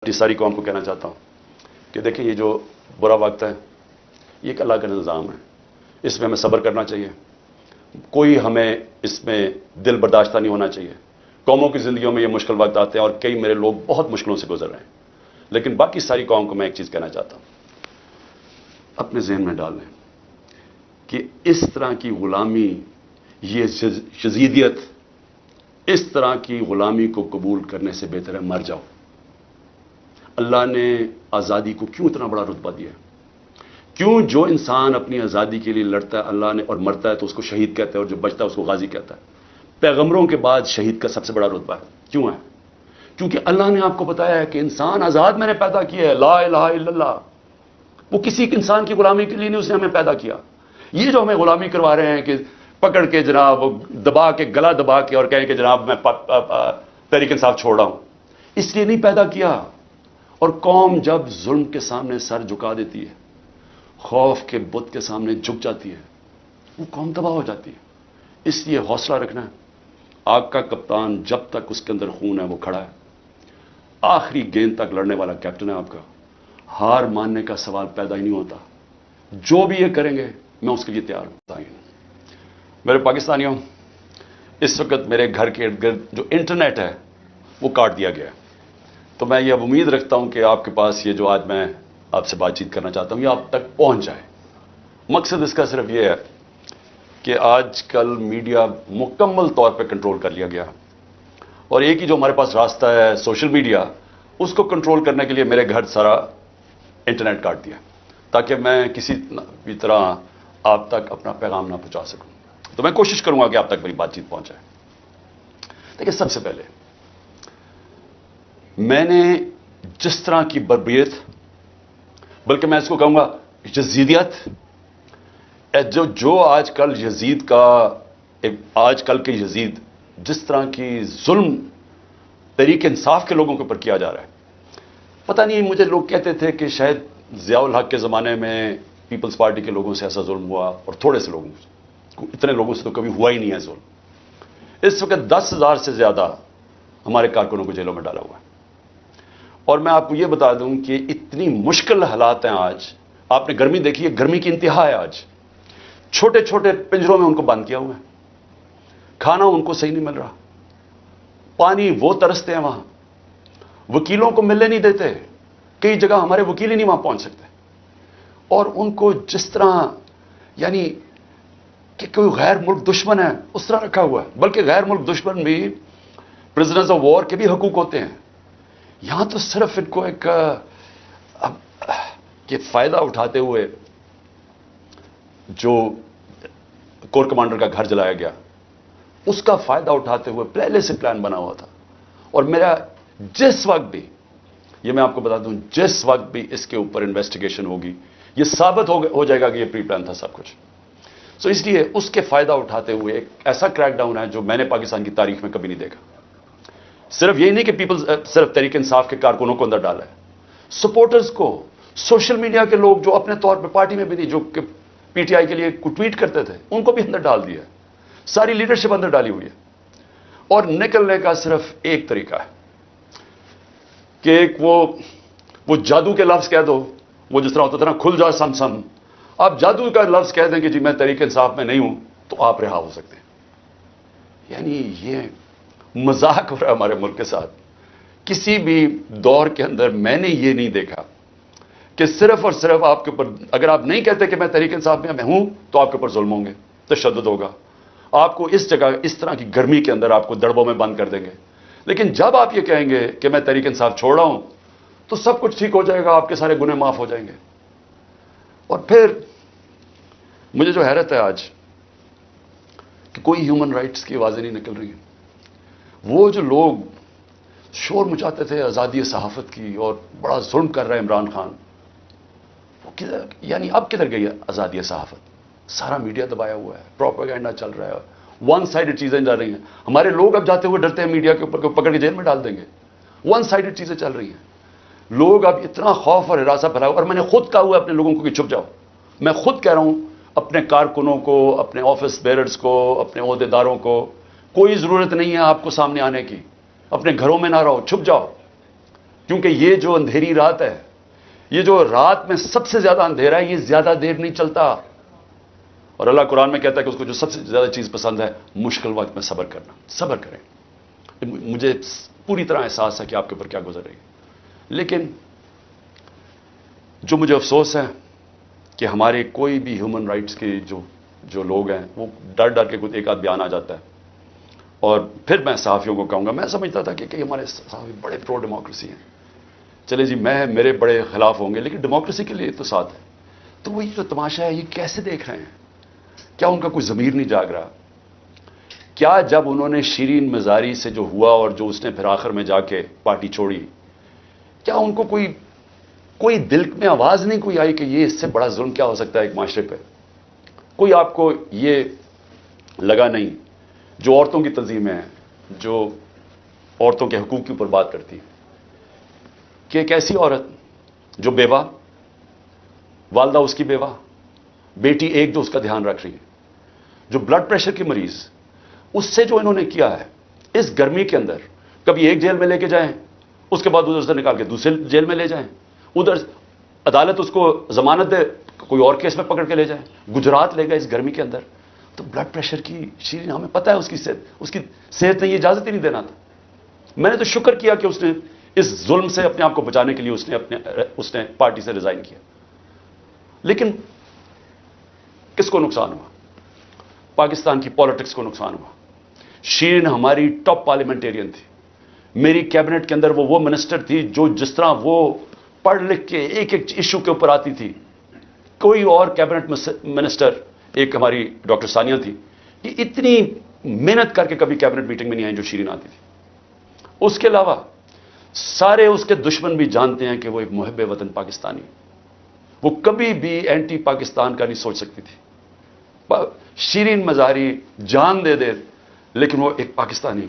ساری قوم کو کہنا چاہتا ہوں کہ دیکھیں یہ جو برا وقت ہے یہ ایک اللہ کا نظام ہے، اس میں ہمیں صبر کرنا چاہیے، کوئی ہمیں اس میں دل برداشتہ نہیں ہونا چاہیے۔ قوموں کی زندگیوں میں یہ مشکل وقت آتے ہیں اور کئی میرے لوگ بہت مشکلوں سے گزر رہے ہیں، لیکن باقی ساری قوم کو میں ایک چیز کہنا چاہتا ہوں، اپنے ذہن میں ڈال لیں کہ اس طرح کی غلامی، یہ شذیدیت، اس طرح کی غلامی کو قبول کرنے سے بہتر ہے مر جاؤ۔ اللہ نے آزادی کو کیوں اتنا بڑا رتبہ دیا ہے؟ کیوں جو انسان اپنی آزادی کے لیے لڑتا ہے اللہ نے اور مرتا ہے تو اس کو شہید کہتا ہے، اور جو بچتا ہے اس کو غازی کہتا ہے۔ پیغمبروں کے بعد شہید کا سب سے بڑا رتبہ ہے، کیوں ہے؟ کیونکہ اللہ نے آپ کو بتایا ہے کہ انسان آزاد میں نے پیدا کیا ہے، لا الہ الا اللہ۔ وہ کسی انسان کی غلامی کے لیے نہیں، اس نے ہمیں پیدا کیا۔ یہ جو ہمیں غلامی کروا رہے ہیں کہ پکڑ کے جناب دبا کے گلا دبا کے اور کہیں کہ جناب میں تحریک انصاف چھوڑ رہا ہوں، اس لیے نہیں پیدا کیا۔ اور قوم جب ظلم کے سامنے سر جھکا دیتی ہے، خوف کے بت کے سامنے جھک جاتی ہے، وہ قوم تباہ ہو جاتی ہے۔ اس لیے حوصلہ رکھنا ہے۔ آگ کا کپتان جب تک اس کے اندر خون ہے وہ کھڑا ہے، آخری گیند تک لڑنے والا کیپٹن ہے آپ کا۔ ہار ماننے کا سوال پیدا ہی نہیں ہوتا۔ جو بھی یہ کریں گے میں اس کے لیے تیار ہوں۔ میرے پاکستانیوں، اس وقت میرے گھر کے ارد گرد جو انٹرنیٹ ہے وہ کاٹ دیا گیا ہے، تو میں یہ امید رکھتا ہوں کہ آپ کے پاس یہ جو آج میں آپ سے بات چیت کرنا چاہتا ہوں یہ آپ تک پہنچ جائے۔ مقصد اس کا صرف یہ ہے کہ آج کل میڈیا مکمل طور پہ کنٹرول کر لیا گیا، اور ایک ہی جو ہمارے پاس راستہ ہے سوشل میڈیا، اس کو کنٹرول کرنے کے لیے میرے گھر سارا انٹرنیٹ کاٹ دیا تاکہ میں کسی بھی طرح آپ تک اپنا پیغام نہ پہنچا سکوں۔ تو میں کوشش کروں گا کہ آپ تک میری بات چیت پہنچائے۔ دیکھیں، سب سے پہلے میں نے جس طرح کی بربریت، بلکہ میں اس کو کہوں گا یزیدیت، جو آج کل یزید کا، آج کل کے یزید جس طرح کی ظلم تحریک انصاف کے لوگوں کے اوپر کیا جا رہا ہے، پتہ نہیں، مجھے لوگ کہتے تھے کہ شاید ضیاء الحق کے زمانے میں پیپلز پارٹی کے لوگوں سے ایسا ظلم ہوا، اور تھوڑے سے لوگوں سے، اتنے لوگوں سے تو کبھی ہوا ہی نہیں ہے ظلم۔ اس وقت 10,000 سے زیادہ ہمارے کارکنوں کو جیلوں میں ڈالا ہوا ہے، اور میں آپ کو یہ بتا دوں کہ اتنی مشکل حالات ہیں آج۔ آپ نے گرمی دیکھی ہے، گرمی کی انتہا ہے آج۔ چھوٹے چھوٹے پنجروں میں ان کو بند کیا ہوا ہے، کھانا ان کو صحیح نہیں مل رہا، پانی وہ ترستے ہیں وہاں، وکیلوں کو ملنے نہیں دیتے، کئی جگہ ہمارے وکیل ہی نہیں وہاں پہنچ سکتے، اور ان کو جس طرح یعنی کہ کوئی غیر ملک دشمن ہے اس طرح رکھا ہوا ہے۔ بلکہ غیر ملک دشمن بھی پرزنرز آف وار کے بھی حقوق ہوتے ہیں، یہاں تو صرف ان کو ایک کہ فائدہ اٹھاتے ہوئے جو کور کمانڈر کا گھر جلایا گیا، اس کا فائدہ اٹھاتے ہوئے پہلے سے پلان بنا ہوا تھا۔ اور میرا جس وقت بھی، یہ میں آپ کو بتا دوں، جس وقت بھی اس کے اوپر انویسٹیگیشن ہوگی یہ ثابت ہو جائے گا کہ یہ پری پلان تھا سب کچھ۔ سو اس لیے اس کے فائدہ اٹھاتے ہوئے ایک ایسا کریک ڈاؤن ہے جو میں نے پاکستان کی تاریخ میں کبھی نہیں دیکھا۔ صرف یہی نہیں کہ صرف تحریک انصاف کے کارکنوں کو اندر ڈالا ہے، سپورٹرز کو، سوشل میڈیا کے لوگ جو اپنے طور پہ پارٹی میں بھی نہیں، جو کہ پی ٹی آئی کے لیے ٹویٹ کرتے تھے، ان کو بھی اندر ڈال دیا ہے، ساری لیڈرشپ اندر ڈالی ہوئی ہے۔ اور نکلنے کا صرف ایک طریقہ ہے کہ ایک وہ جادو کے لفظ کہہ دو، وہ جس طرح ہوتا تھا نا، کھل جا سم سم، آپ جادو کا لفظ کہہ دیں کہ جی میں تحریک انصاف میں نہیں ہوں تو آپ رہا ہو سکتے ہیں۔ یعنی یہ مذاق ہو رہا ہے ہمارے ملک کے ساتھ۔ کسی بھی دور کے اندر میں نے یہ نہیں دیکھا کہ صرف اور صرف آپ کے اوپر، اگر آپ نہیں کہتے کہ میں تحریک انصاف میں ہوں تو آپ کے اوپر ظلم ہوں گے، تشدد ہوگا، آپ کو اس جگہ اس طرح کی گرمی کے اندر آپ کو دڑبوں میں بند کر دیں گے۔ لیکن جب آپ یہ کہیں گے کہ میں تحریک انصاف چھوڑ رہا ہوں تو سب کچھ ٹھیک ہو جائے گا، آپ کے سارے گناہ معاف ہو جائیں گے۔ اور پھر مجھے جو حیرت ہے آج کہ کوئی ہیومن رائٹس کی آوازیں نہیں نکل رہی ہیں۔ وہ جو لوگ شور مچاتے تھے آزادی صحافت کی اور بڑا ظلم کر رہا ہے عمران خان، وہ کدھر، یعنی اب کدھر گئی ہے آزادی صحافت؟ سارا میڈیا دبایا ہوا ہے، پروپیگنڈا چل رہا ہے، ون سائیڈڈ چیزیں جا رہی ہیں۔ ہمارے لوگ اب جاتے ہوئے ڈرتے ہیں میڈیا کے اوپر، پکڑ کے جیل میں ڈال دیں گے۔ ون سائیڈڈ چیزیں چل رہی ہیں، لوگ اب اتنا خوف اور ہراساں پھیلا ہوا۔ اور میں نے خود کہا ہوا ہے اپنے لوگوں کو کہ چھپ جاؤ، میں خود کہہ رہا ہوں اپنے کارکنوں کو، اپنے آفس بیررز کو، اپنے عہدیداروں کو، کوئی ضرورت نہیں ہے آپ کو سامنے آنے کی، اپنے گھروں میں نہ رہو، چھپ جاؤ۔ کیونکہ یہ جو اندھیری رات ہے، یہ جو رات میں سب سے زیادہ اندھیرا ہے، یہ زیادہ دیر نہیں چلتا. اور اللہ قرآن میں کہتا ہے کہ اس کو جو سب سے زیادہ چیز پسند ہے، مشکل وقت میں صبر کرنا. صبر کریں. مجھے پوری طرح احساس ہے کہ آپ کے اوپر کیا گزر رہی ہے، لیکن جو مجھے افسوس ہے کہ ہمارے کوئی بھی ہیومن رائٹس کے جو لوگ ہیں، وہ ڈر ڈر کے کوئی ایک آدھ بیان آ جاتا ہے. اور پھر میں صحافیوں کو کہوں گا، میں سمجھتا تھا کہ ہمارے صحافی بڑے پرو ڈیموکریسی ہیں. چلے جی، میرے بڑے خلاف ہوں گے، لیکن ڈیموکریسی کے لیے تو ساتھ ہے. تو وہ یہ جو تماشا ہے، یہ کیسے دیکھ رہے ہیں؟ کیا ان کا کوئی ضمیر نہیں جاگ رہا؟ کیا جب انہوں نے شیرین مزاری سے جو ہوا اور جو اس نے پھر آخر میں جا کے پارٹی چھوڑی، کیا ان کو کوئی دل میں آواز نہیں کوئی آئی کہ یہ اس سے بڑا ظلم کیا ہو سکتا ہے ایک معاشرے پہ؟ کوئی آپ کو یہ لگا نہیں؟ جو عورتوں کی تنظیمیں ہیں، جو عورتوں کے حقوق کے اوپر بات کرتی ہیں، کہ ایک ایسی عورت جو بیوہ، والدہ اس کی بیوہ، بیٹی ایک جو اس کا دھیان رکھ رہی ہے، جو بلڈ پریشر کی مریض، اس سے جو انہوں نے کیا ہے اس گرمی کے اندر، کبھی ایک جیل میں لے کے جائیں، اس کے بعد ادھر سے نکال کے دوسرے جیل میں لے جائیں، ادھر عدالت اس کو ضمانت دے، کوئی اور کیس میں پکڑ کے لے جائیں، گجرات لے گئے اس گرمی کے اندر. تو بلڈ پریشر کی شیرین، ہمیں پتہ ہے اس کی صحت نے یہ اجازت ہی نہیں دینا تھا. میں نے تو شکر کیا کہ اس نے اس ظلم سے اپنے آپ کو بچانے کے لیے اس نے پارٹی سے ریزائن کیا. لیکن کس کو نقصان ہوا؟ پاکستان کی پالیٹکس کو نقصان ہوا. شیرین ہماری ٹاپ پارلیمنٹیرین تھی. میری کیبنٹ کے اندر وہ منسٹر تھی جو جس طرح وہ پڑھ لکھ کے ایک ایک ایشو کے اوپر آتی تھی، کوئی اور کیبنٹ منسٹر، ایک ہماری ڈاکٹر ثانیہ تھی، یہ اتنی محنت کر کے کبھی کیبنٹ میٹنگ میں نہیں آئی جو شیرین آتی تھی. اس کے علاوہ سارے اس کے دشمن بھی جانتے ہیں کہ وہ ایک محب وطن پاکستانی، وہ کبھی بھی اینٹی پاکستان کا نہیں سوچ سکتی تھی. شیرین مزاری جان دے لیکن وہ ایک پاکستانی